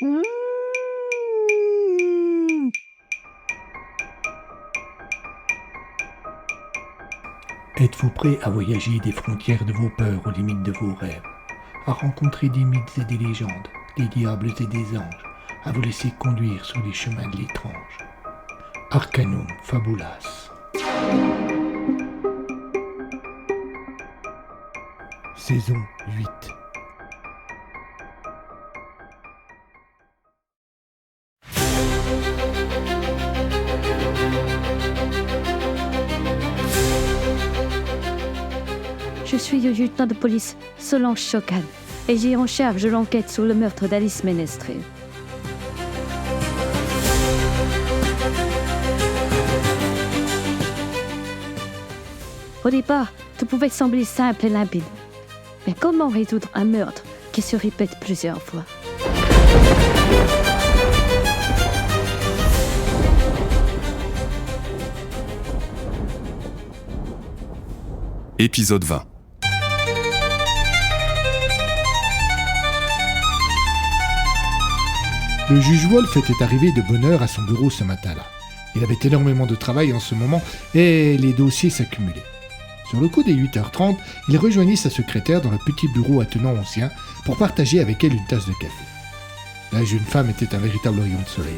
Mmh. Êtes-vous prêt à voyager des frontières de vos peurs aux limites de vos rêves, à rencontrer des mythes et des légendes, des diables et des anges, à vous laisser conduire sur les chemins de l'étrange? Arcanum Fabulas. Saison 8. Je suis le lieutenant de police Solange Chocan et j'ai en charge l'enquête sur le meurtre d'Alice Ménestrel. Au départ, tout pouvait sembler simple et limpide. Mais comment résoudre un meurtre qui se répète plusieurs fois? Épisode 20. Le juge Wolf était arrivé de bonne heure à son bureau ce matin-là. Il avait énormément de travail en ce moment et les dossiers s'accumulaient. Sur le coup des 8h30, il rejoignit sa secrétaire dans le petit bureau attenant ancien pour partager avec elle une tasse de café. La jeune femme était un véritable rayon de soleil.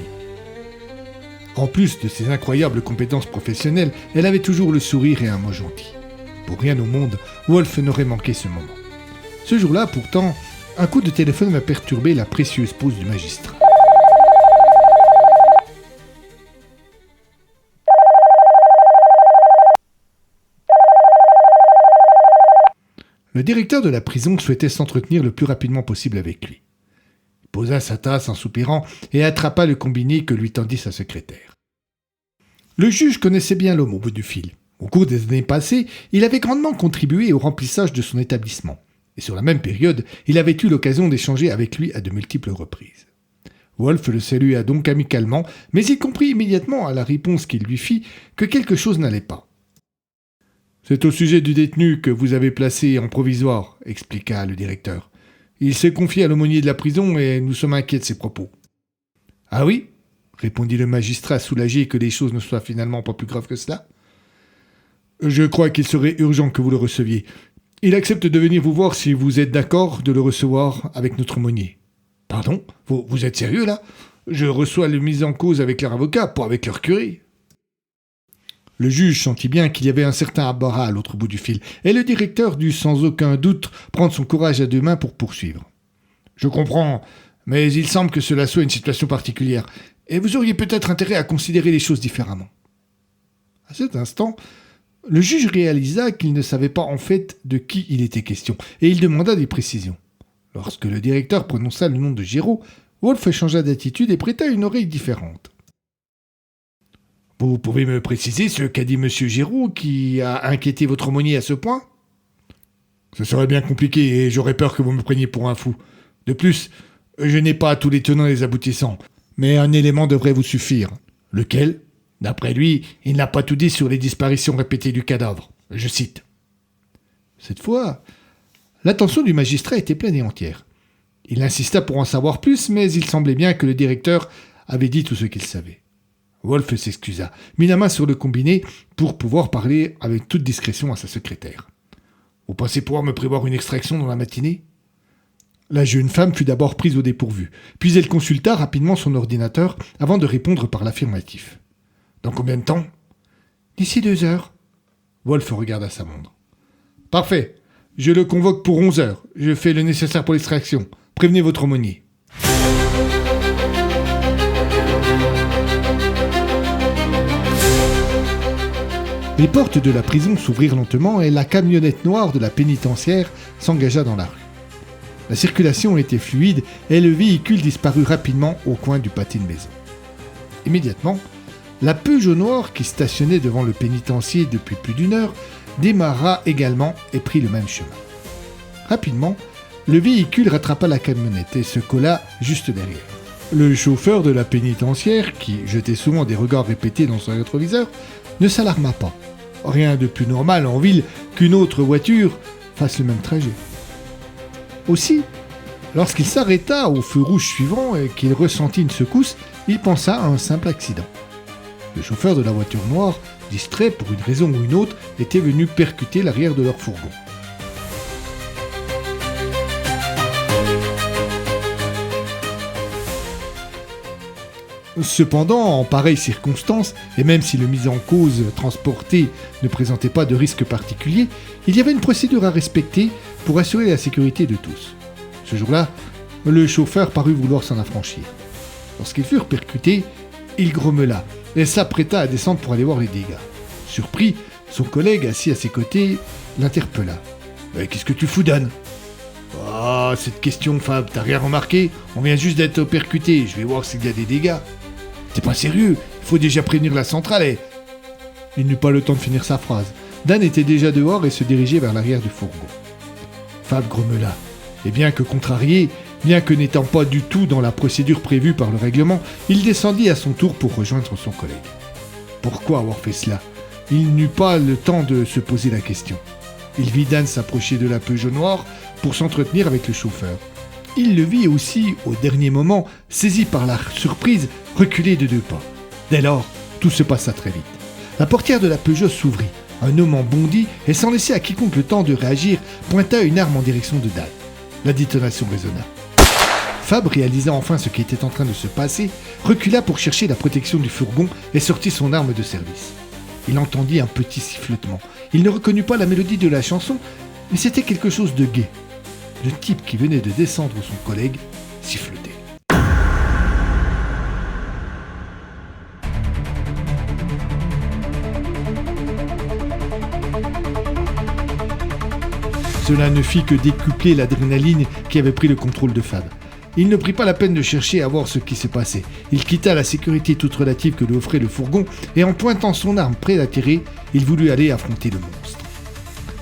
En plus de ses incroyables compétences professionnelles, elle avait toujours le sourire et un mot gentil. Pour rien au monde, Wolf n'aurait manqué ce moment. Ce jour-là, pourtant, un coup de téléphone m'a perturbé la précieuse pause du magistrat. Le directeur de la prison souhaitait s'entretenir le plus rapidement possible avec lui. Il posa sa tasse en soupirant et attrapa le combiné que lui tendit sa secrétaire. Le juge connaissait bien l'homme au bout du fil. Au cours des années passées, il avait grandement contribué au remplissage de son établissement. Et sur la même période, il avait eu l'occasion d'échanger avec lui à de multiples reprises. Wolf le salua donc amicalement, mais il comprit immédiatement à la réponse qu'il lui fit que quelque chose n'allait pas. « C'est au sujet du détenu que vous avez placé en provisoire, » expliqua le directeur. « Il s'est confié à l'aumônier de la prison et nous sommes inquiets de ses propos. »« Ah oui ?» répondit le magistrat soulagé que les choses ne soient finalement pas plus graves que cela. « Je crois qu'il serait urgent que vous le receviez. Il accepte de venir vous voir si vous êtes d'accord de le recevoir avec notre aumônier. »« Pardon ? Vous êtes sérieux là ? Je reçois les mises en cause avec leur avocat, pas avec leur curé. » Le juge sentit bien qu'il y avait un certain embarras à l'autre bout du fil, et le directeur dut sans aucun doute prendre son courage à deux mains pour poursuivre. « Je comprends, mais il semble que cela soit une situation particulière, et vous auriez peut-être intérêt à considérer les choses différemment. » À cet instant, le juge réalisa qu'il ne savait pas en fait de qui il était question, et il demanda des précisions. Lorsque le directeur prononça le nom de Géraud, Wolf changea d'attitude et prêta une oreille différente. « Vous pouvez me préciser ce qu'a dit M. Géraud qui a inquiété votre aumônier à ce point ? » ?»« Ce serait bien compliqué et j'aurais peur que vous me preniez pour un fou. De plus, je n'ai pas tous les tenants et les aboutissants, mais un élément devrait vous suffire. Lequel ? D'après lui, il n'a pas tout dit sur les disparitions répétées du cadavre. Je cite. » Cette fois, l'attention du magistrat était pleine et entière. Il insista pour en savoir plus, mais il semblait bien que le directeur avait dit tout ce qu'il savait. Wolf s'excusa, mit la main sur le combiné pour pouvoir parler avec toute discrétion à sa secrétaire. « Vous pensez pouvoir me prévoir une extraction dans la matinée ?» La jeune femme fut d'abord prise au dépourvu, puis elle consulta rapidement son ordinateur avant de répondre par l'affirmatif. « Dans combien de temps ?»« D'ici 2 heures. » Wolf regarda sa montre. « Parfait. Je le convoque pour 11 heures. Je fais le nécessaire pour l'extraction. Prévenez votre aumônier. » Les portes de la prison s'ouvrirent lentement et la camionnette noire de la pénitentiaire s'engagea dans la rue. La circulation était fluide et le véhicule disparut rapidement au coin du pâté de maison. Immédiatement, la Peugeot noire qui stationnait devant le pénitencier depuis plus d'1 heure démarra également et prit le même chemin. Rapidement, le véhicule rattrapa la camionnette et se colla juste derrière. Le chauffeur de la pénitentiaire, qui jetait souvent des regards répétés dans son rétroviseur, ne s'alarma pas. Rien de plus normal en ville qu'une autre voiture fasse le même trajet. Aussi, Lorsqu'il s'arrêta au feu rouge suivant et qu'il ressentit une secousse, il pensa à un simple accident. Le chauffeur de la voiture noire, distrait pour une raison ou une autre, était venu percuter l'arrière de leur fourgon. Cependant, en pareille circonstance, et même si le mis en cause transporté ne présentait pas de risque particulier, il y avait une procédure à respecter pour assurer la sécurité de tous. Ce jour-là, le chauffeur parut vouloir s'en affranchir. Lorsqu'ils furent percutés, il grommela et s'apprêta à descendre pour aller voir les dégâts. Surpris, son collègue assis à ses côtés l'interpella. « Qu'est-ce que tu fous, Dan ?»« Ah, cette question, Fab, t'as rien remarqué ? On vient juste d'être percuté, je vais voir s'il y a des dégâts. » « T'es pas sérieux, il faut déjà prévenir la centrale et... » Il n'eut pas le temps de finir sa phrase. Dan était déjà dehors et se dirigeait vers l'arrière du fourgon. Fab grommela. Et bien que contrarié, bien que n'étant pas du tout dans la procédure prévue par le règlement, il descendit à son tour pour rejoindre son collègue. Pourquoi avoir fait cela ? Il n'eut pas le temps de se poser la question. Il vit Dan s'approcher de la Peugeot noire pour s'entretenir avec le chauffeur. Il le vit aussi, au dernier moment, saisi par la surprise, reculer de 2 pas. Dès lors, tout se passa très vite. La portière de la Peugeot s'ouvrit. Un homme en bondit et sans laisser à quiconque le temps de réagir, pointa une arme en direction de Dan. La détonation résonna. Fab réalisa enfin ce qui était en train de se passer, recula pour chercher la protection du fourgon et sortit son arme de service. Il entendit un petit sifflement. Il ne reconnut pas la mélodie de la chanson, mais c'était quelque chose de gai. Le type qui venait de descendre son collègue sifflotait. Cela ne fit que décupler l'adrénaline qui avait pris le contrôle de Fab. Il ne prit pas la peine de chercher à voir ce qui se passait. Il quitta la sécurité toute relative que lui offrait le fourgon et en pointant son arme près d'atterrir, il voulut aller affronter le monstre.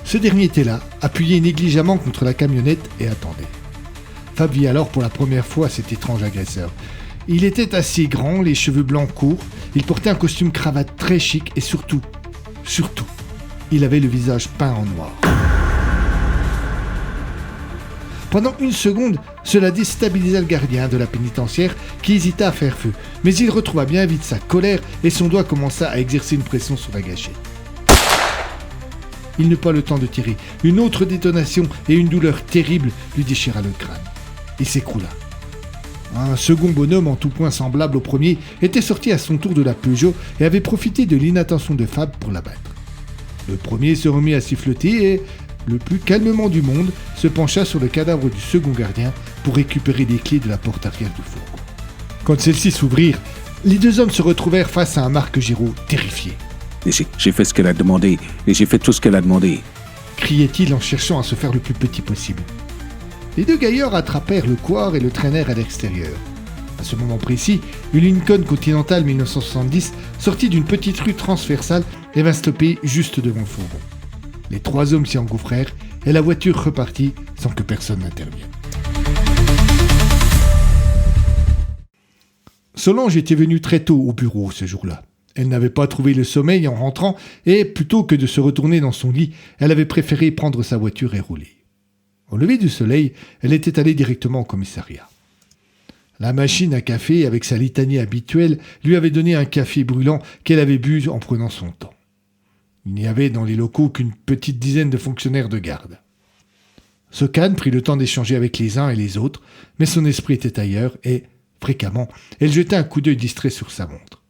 Ce dernier était là, appuyé négligemment contre la camionnette et attendait. Fab vit alors pour la première fois cet étrange agresseur. Il était assez grand, les cheveux blancs courts, il portait un costume cravate très chic et surtout, il avait le visage peint en noir. Pendant une seconde, cela déstabilisa le gardien de la pénitentiaire qui hésita à faire feu, mais il retrouva bien vite sa colère et son doigt commença à exercer une pression sur la gâchette. Il n'eut pas le temps de tirer. Une autre détonation et une douleur terrible lui déchira le crâne. Il s'écroula. Un second bonhomme en tout point semblable au premier était sorti à son tour de la Peugeot et avait profité de l'inattention de Fab pour l'abattre. Le premier se remit à siffloter et, le plus calmement du monde, se pencha sur le cadavre du second gardien pour récupérer les clés de la porte arrière du fourgon. Quand celles-ci s'ouvrirent, les 2 hommes se retrouvèrent face à un Marc Giraud terrifié. J'ai fait ce qu'elle a demandé, et j'ai fait tout ce qu'elle a demandé. Criait-il en cherchant à se faire le plus petit possible. Les 2 gaillards attrapèrent le couard et le traînèrent à l'extérieur. À ce moment précis, une Lincoln Continental 1970 sortit d'une petite rue transversale et vint stopper juste devant le fourgon. Les 3 hommes s'y engouffrèrent et la voiture repartit sans que personne n'intervienne. Solange était venue très tôt au bureau ce jour-là. Elle n'avait pas trouvé le sommeil en rentrant et, plutôt que de se retourner dans son lit, elle avait préféré prendre sa voiture et rouler. Au lever du soleil, elle était allée directement au commissariat. La machine à café, avec sa litanie habituelle, lui avait donné un café brûlant qu'elle avait bu en prenant son temps. Il n'y avait dans les locaux qu'une petite dizaine de fonctionnaires de garde. Sochan prit le temps d'échanger avec les uns et les autres, mais son esprit était ailleurs et, fréquemment, elle jetait un coup d'œil distrait sur sa montre.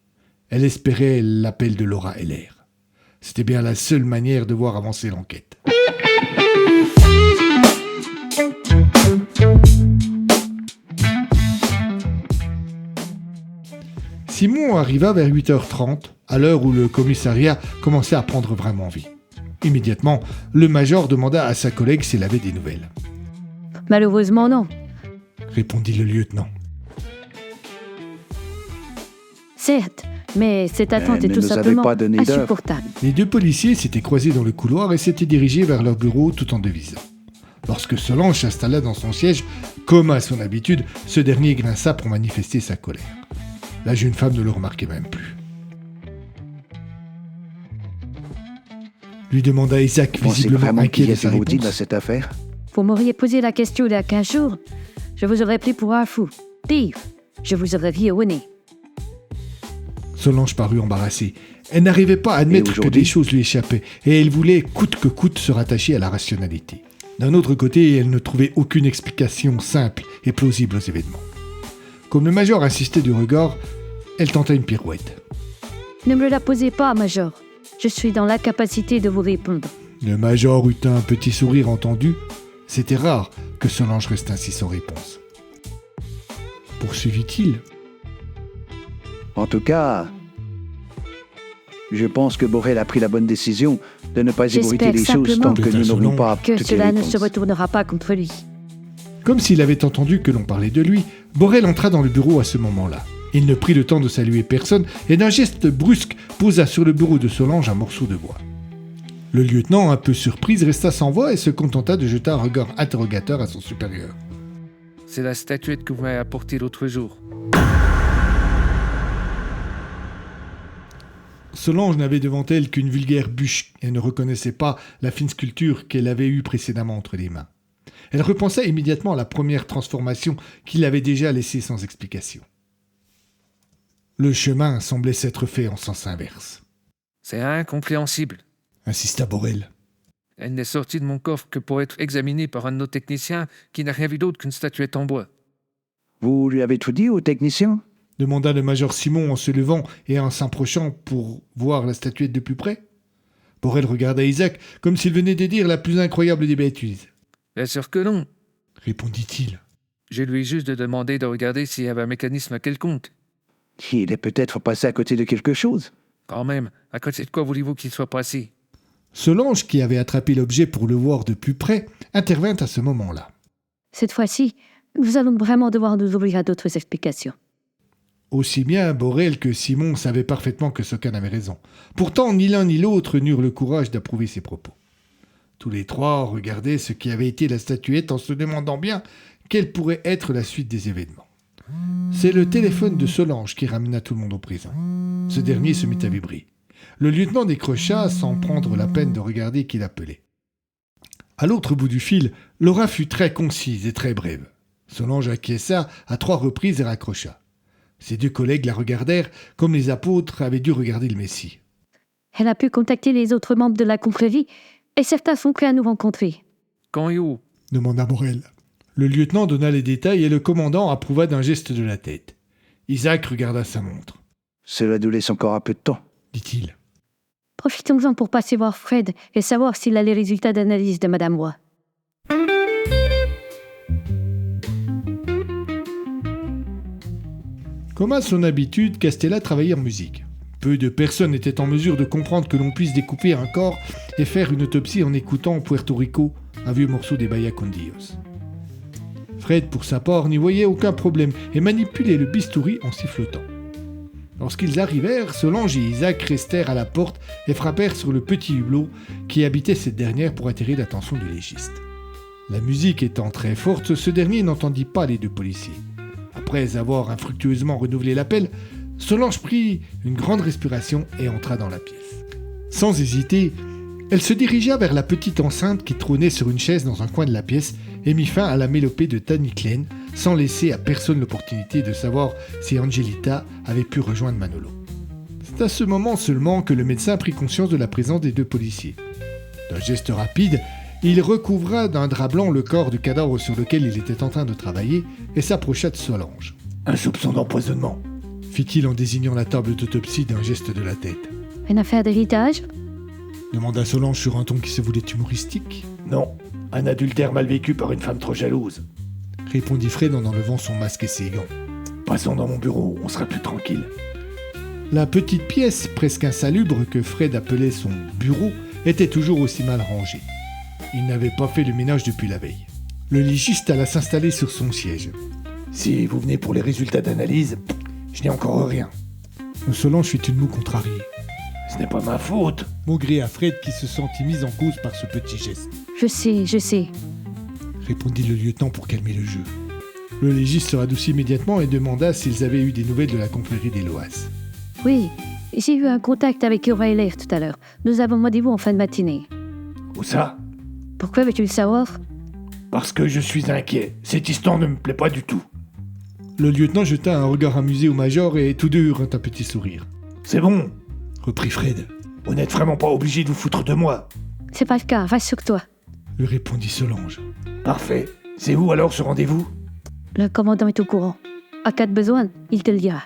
Elle espérait l'appel de Laura Heller. C'était bien la seule manière de voir avancer l'enquête. Simon arriva vers 8h30, à l'heure où le commissariat commençait à prendre vraiment vie. Immédiatement, le major demanda à sa collègue s'il avait des nouvelles. « Malheureusement, non. » répondit le lieutenant. « Certes, mais cette attente est tout simplement insupportable. » Les 2 policiers s'étaient croisés dans le couloir et s'étaient dirigés vers leur bureau tout en devisant. Lorsque Solange s'installa dans son siège, comme à son habitude, ce dernier grinça pour manifester sa colère. La jeune femme ne le remarquait même plus. Lui demanda Isaac, visiblement inquiet de sa réponse. À cette affaire ? Vous m'auriez posé la question il y a 15 jours. je vous aurais pris pour un fou. Pire, je vous aurais ri au nez. Solange parut embarrassée. Elle n'arrivait pas à admettre que des choses lui échappaient, et elle voulait coûte que coûte se rattacher à la rationalité. D'un autre côté, elle ne trouvait aucune explication simple et plausible aux événements. Comme le major insistait du regard, elle tenta une pirouette. Ne me la posez pas, Major. Je suis dans l'incapacité de vous répondre. Le major eut un petit sourire entendu. C'était rare que Solange reste ainsi sans réponse. Poursuivit-il. En tout cas, je pense que Borel a pris la bonne décision de ne pas ébruiter les choses tant que nous n'aurons pas que toutes les cela ne réponses. se retournera pas contre lui. Comme s'il avait entendu que l'on parlait de lui, Borel entra dans le bureau à ce moment-là. Il ne prit le temps de saluer personne et d'un geste brusque posa sur le bureau de Solange un morceau de bois. Le lieutenant, un peu surpris, resta sans voix et se contenta de jeter un regard interrogateur à son supérieur. C'est la statuette que vous m'avez apportée l'autre jour. Solange n'avait devant elle qu'une vulgaire bûche et ne reconnaissait pas la fine sculpture qu'elle avait eue précédemment entre les mains. Elle repensa immédiatement à la première transformation qu'il avait déjà laissée sans explication. Le chemin semblait s'être fait en sens inverse. C'est incompréhensible. Insista Borel. Elle n'est sortie de mon coffre que pour être examinée par un de nos techniciens qui n'a rien vu d'autre qu'une statuette en bois. Vous lui avez tout dit au technicien? Demanda le major Simon en se levant et en s'approchant pour voir la statuette de plus près. Borel regarda Isaac comme s'il venait de dire la plus incroyable des bêtises. Bien sûr que non. Répondit-il. Je lui ai juste demandé de regarder s'il y avait un mécanisme quelconque. Il est peut-être passé à côté de quelque chose. Quand même, à côté de quoi voulez-vous qu'il soit passé? Solange, qui avait attrapé l'objet pour le voir de plus près, intervint à ce moment-là. Cette fois-ci, nous allons vraiment devoir nous ouvrir à d'autres explications. Aussi bien Borel que Simon savaient parfaitement que Socan avait raison. Pourtant, ni l'un ni l'autre n'eurent le courage d'approuver ses propos. Tous les trois regardaient ce qui avait été la statuette en se demandant bien quelle pourrait être la suite des événements. C'est le téléphone de Solange qui ramena tout le monde au présent. Ce dernier se mit à vibrer. Le lieutenant décrocha sans prendre la peine de regarder qui l'appelait. À l'autre bout du fil, l'aura fut très concise et très brève. Solange acquiesça à 3 reprises et raccrocha. Ses 2 collègues la regardèrent comme les apôtres avaient dû regarder le Messie. Elle a pu contacter les autres membres de la confrérie et certains sont prêts à nous rencontrer. Quand et où? Demanda Borel. Le lieutenant donna les détails et le commandant approuva d'un geste de la tête. Isaac regarda sa montre. Cela nous laisse encore un peu de temps, dit-il. Profitons-en pour passer voir Fred et savoir s'il a les résultats d'analyse de Madame Roy. Comme à son habitude, Castella travaillait en musique. Peu de personnes étaient en mesure de comprendre que l'on puisse découper un corps et faire une autopsie en écoutant Puerto Rico, un vieux morceau des Bahia con Dios. Fred, pour sa part, n'y voyait aucun problème et manipulait le bistouri en sifflotant. Lorsqu'ils arrivèrent, Solange et Isaac restèrent à la porte et frappèrent sur le petit hublot qui habitait cette dernière pour attirer l'attention du légiste. La musique étant très forte, ce dernier n'entendit pas les 2 policiers. Après avoir infructueusement renouvelé l'appel, Solange prit une grande respiration et entra dans la pièce. Sans hésiter, elle se dirigea vers la petite enceinte qui trônait sur une chaise dans un coin de la pièce et mit fin à la mélopée de Danny Klein, sans laisser à personne l'opportunité de savoir si Angelita avait pu rejoindre Manolo. C'est à ce moment seulement que le médecin prit conscience de la présence des 2 policiers. D'un geste rapide, il recouvra d'un drap blanc le corps du cadavre sur lequel il était en train de travailler et s'approcha de Solange. « Un soupçon d'empoisonnement », fit-il en désignant la table d'autopsie d'un geste de la tête. Une affaire d'héritage? Demanda Solange sur un ton qui se voulait humoristique. « Non, un adultère mal vécu par une femme trop jalouse », répondit Fred en enlevant son masque et ses gants. « Passons dans mon bureau, on sera plus tranquille. » La petite pièce, presque insalubre, que Fred appelait son bureau, était toujours aussi mal rangée. Il n'avait pas fait le ménage depuis la veille. Le légiste alla s'installer sur son siège. « Si vous venez pour les résultats d'analyse, je n'ai encore rien. » Solange fit une moue contrariée. « Ce n'est pas ma faute !» maugréa Fred qui se sentit mis en cause par ce petit geste. « Je sais. » répondit le lieutenant pour calmer le jeu. Le légiste se radoucit immédiatement et demanda s'ils avaient eu des nouvelles de la confrérie des Loas. « Oui, j'ai eu un contact avec O'Reilly tout à l'heure. Nous avons rendez-vous en fin de matinée. » « Où ça ?»« Pourquoi veux-tu le savoir ? » Parce que je suis inquiet. Cette histoire ne me plaît pas du tout. Le lieutenant jeta un regard amusé au major et tous deux eurent un petit sourire. C'est bon, reprit Fred. Vous n'êtes vraiment pas obligé de vous foutre de moi. C'est pas le cas, rassure-toi. Lui répondit Solange. Parfait. C'est où alors ce rendez-vous? Le commandant est au courant. En cas de besoin, il te le dira.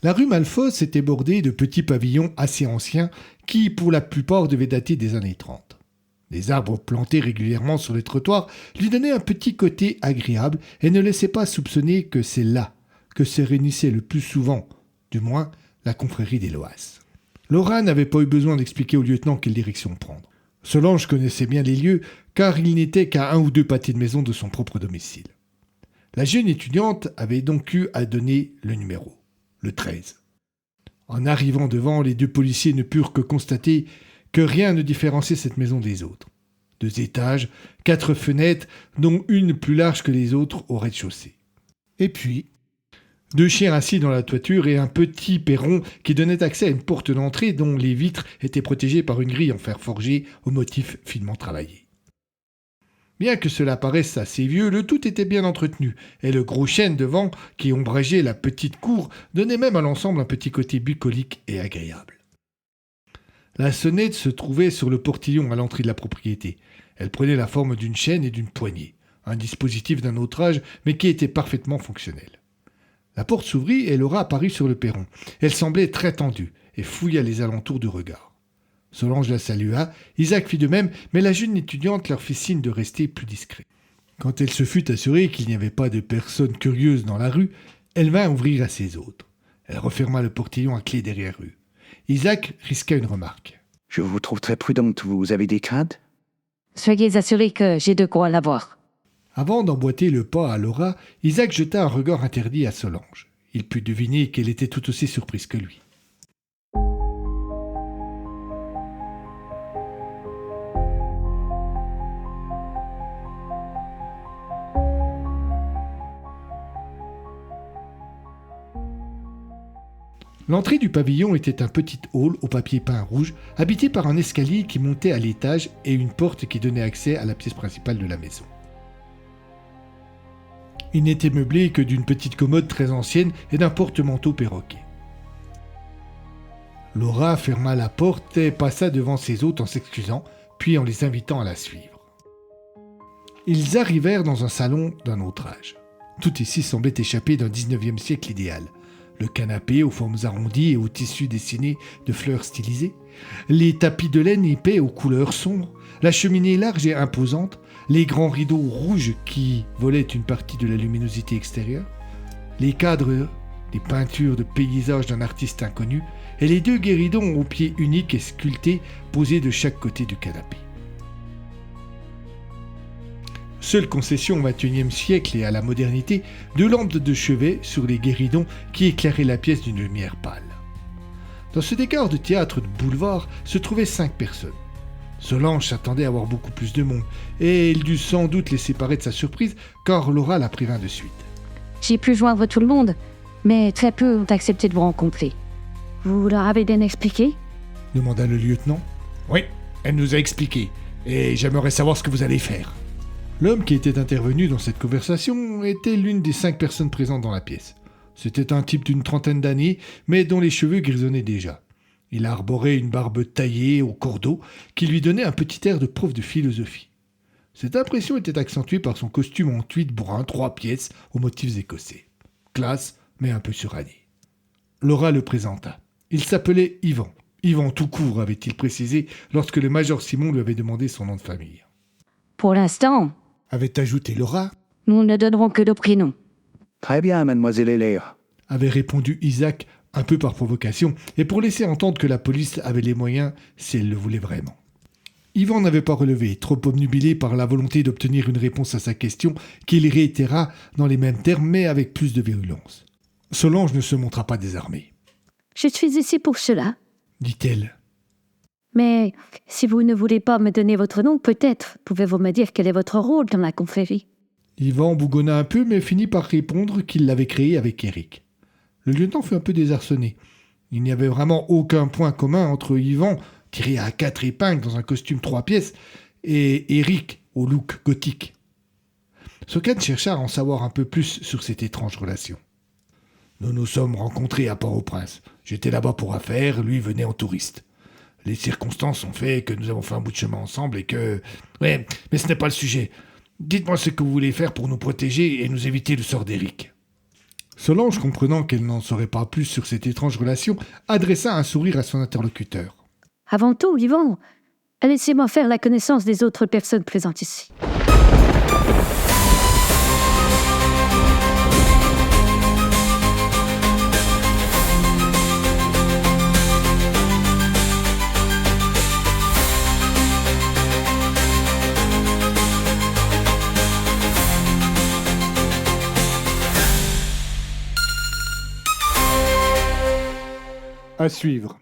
La rue Malfosse était bordée de petits pavillons assez anciens qui, pour la plupart, devaient dater des années 30. Les arbres plantés régulièrement sur les trottoirs lui donnaient un petit côté agréable et ne laissaient pas soupçonner que c'est là que se réunissait le plus souvent, du moins, la confrérie des Loas. Laura n'avait pas eu besoin d'expliquer au lieutenant quelle direction prendre. Solange connaissait bien les lieux, car il n'était qu'à 1 ou 2 pâtés de maison de son propre domicile. La jeune étudiante avait donc eu à donner le numéro, le 13. En arrivant devant, les 2 policiers ne purent que constater que rien ne différenciait cette maison des autres. 2 étages, 4 fenêtres, dont une plus large que les autres au rez-de-chaussée. Et puis, 2 chiens assis dans la toiture et un petit perron qui donnait accès à une porte d'entrée dont les vitres étaient protégées par une grille en fer forgé au motif finement travaillé. Bien que cela paraisse assez vieux, le tout était bien entretenu, et le gros chêne devant, qui ombrageait la petite cour, donnait même à l'ensemble un petit côté bucolique et agréable. La sonnette se trouvait sur le portillon à l'entrée de la propriété. Elle prenait la forme d'une chaîne et d'une poignée, un dispositif d'un autre âge, mais qui était parfaitement fonctionnel. La porte s'ouvrit et Laura apparut sur le perron. Elle semblait très tendue et fouilla les alentours du regard. Solange la salua, Isaac fit de même, mais la jeune étudiante leur fit signe de rester plus discret. Quand elle se fut assurée qu'il n'y avait pas de personnes curieuses dans la rue, elle vint ouvrir à ses hôtes. Elle referma le portillon à clé derrière eux. Isaac risqua une remarque. « Je vous trouve très prudente. Vous avez des craintes? » Soyez assurés que j'ai de quoi l'avoir. Avant d'emboîter le pas à Laura, Isaac jeta un regard interdit à Solange. Il put deviner qu'elle était tout aussi surprise que lui. L'entrée du pavillon était un petit hall au papier peint rouge, habité par un escalier qui montait à l'étage et une porte qui donnait accès à la pièce principale de la maison. Il n'était meublé que d'une petite commode très ancienne et d'un porte-manteau perroquet. Laura ferma la porte et passa devant ses hôtes en s'excusant, puis en les invitant à la suivre. Ils arrivèrent dans un salon d'un autre âge. Tout ici semblait échapper d'un 19e siècle idéal. Le canapé aux formes arrondies et aux tissus dessinés de fleurs stylisées, les tapis de laine épais aux couleurs sombres, la cheminée large et imposante, les grands rideaux rouges qui volaient une partie de la luminosité extérieure, les cadres, les peintures de paysages d'un artiste inconnu et les 2 guéridons aux pieds uniques et sculptés posés de chaque côté du canapé. Seule concession au XXIe siècle et à la modernité, 2 lampes de chevet sur les guéridons qui éclairaient la pièce d'une lumière pâle. Dans ce décor de théâtre de boulevard se trouvaient 5 personnes. Solange s'attendait à voir beaucoup plus de monde, et elle dut sans doute les séparer de sa surprise, car Laura la prévint de suite. J'ai pu joindre tout le monde, mais très peu ont accepté de vous rencontrer. Vous leur avez bien expliqué? Demanda le lieutenant. Oui, elle nous a expliqué, et j'aimerais savoir ce que vous allez faire. L'homme qui était intervenu dans cette conversation était l'une des 5 personnes présentes dans la pièce. C'était un type d'une 30aine d'années, mais dont les cheveux grisonnaient déjà. Il arborait une barbe taillée au cordeau qui lui donnait un petit air de prof de philosophie. Cette impression était accentuée par son costume en tweed brun 3 pièces aux motifs écossais. Classe, mais un peu suranné. Laura le présenta. Il s'appelait Yvan. Yvan tout court, avait-il précisé lorsque le major Simon lui avait demandé son nom de famille. Pour l'instant, avait ajouté Laura, nous ne donnerons que de prénoms. Très bien, mademoiselle Heller, avait répondu Isaac, un peu par provocation, et pour laisser entendre que la police avait les moyens si elle le voulait vraiment. Yvan n'avait pas relevé, trop obnubilé par la volonté d'obtenir une réponse à sa question, qu'il réitéra dans les mêmes termes, mais avec plus de virulence. Solange ne se montra pas désarmée. « Je suis ici pour cela, » dit-elle. « Mais si vous ne voulez pas me donner votre nom, peut-être pouvez-vous me dire quel est votre rôle dans la confrérie ?» Yvan bougonna un peu, mais finit par répondre qu'il l'avait créé avec Eric. Le lieutenant fut un peu désarçonné. Il n'y avait vraiment aucun point commun entre Yvan, tiré à 4 épingles dans un costume 3 pièces, et Eric, au look gothique. Sokan chercha à en savoir un peu plus sur cette étrange relation. Nous nous sommes rencontrés à Port-au-Prince. J'étais là-bas pour affaires, lui venait en touriste. Les circonstances ont fait que nous avons fait un bout de chemin ensemble et que... Ouais, mais ce n'est pas le sujet. Dites-moi ce que vous voulez faire pour nous protéger et nous éviter le sort d'Eric. Solange, comprenant qu'elle n'en saurait pas plus sur cette étrange relation, adressa un sourire à son interlocuteur. Avant tout, Yvan, laissez-moi faire la connaissance des autres personnes présentes ici. À suivre.